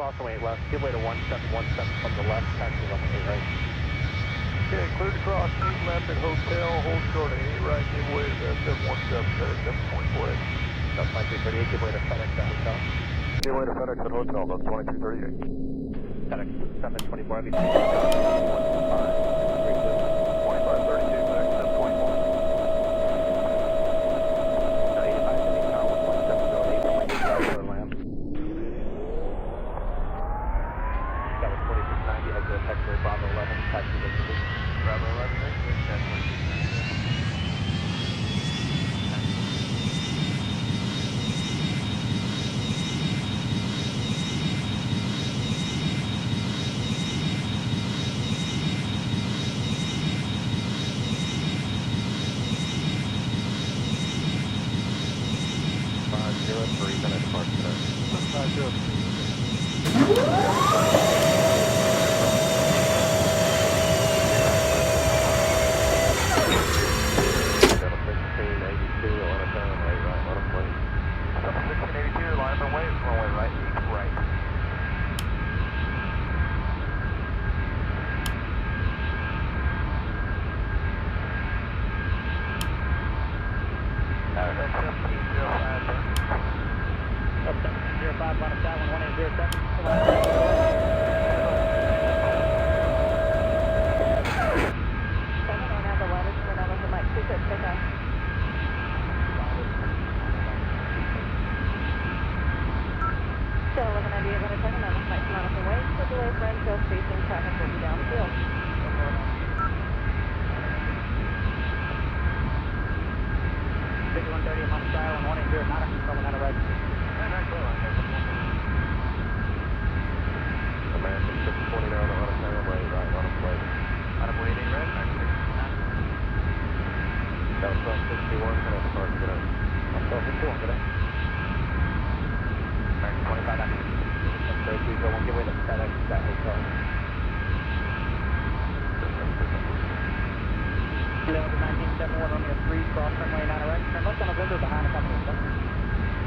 cross runway 8 left, give way to 1717 from the left, taxi runway 8 right. Okay, clear to cross 8 left at hotel, hold short at 8 right, give way to the 717, FedEx 724. That's 2338, give way to FedEx at hotel. Give way to FedEx at hotel, that's 2338. FedEx 724, heavy 25, 2532, FedEx 724. 4690, exit taxiway Bravo 11, taxi distribution. Bravo 11, exit, taxi 503, minutes mark today. 503.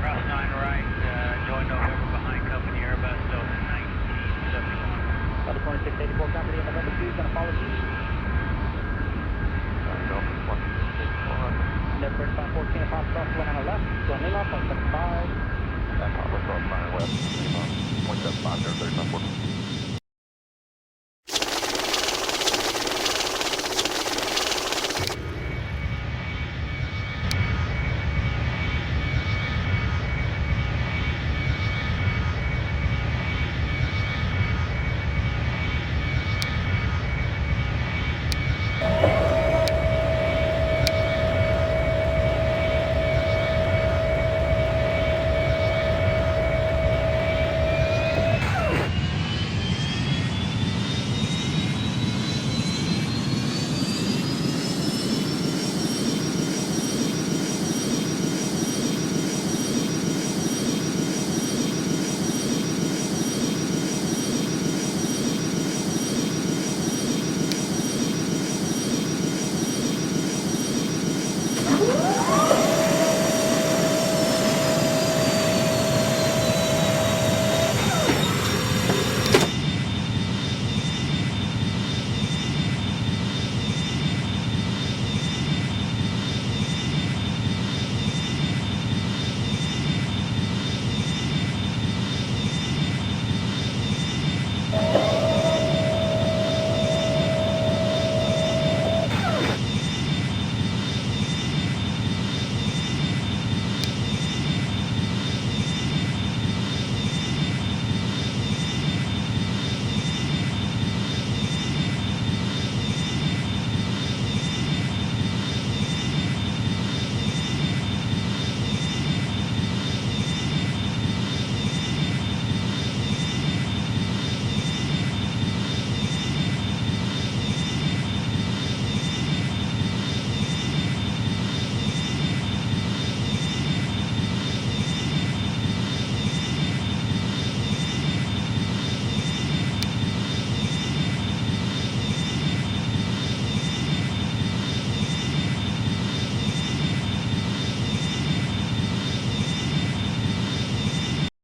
Cross 9 right, join November behind company Airbus, Delta 1971. Delta 2684, company in November 2 is going to follow you. Delta 2684. Number 514, Papa cross went on the left, join Lima, 0.75. And Papa cross 9 west, Lima, 0.75, 035, 14.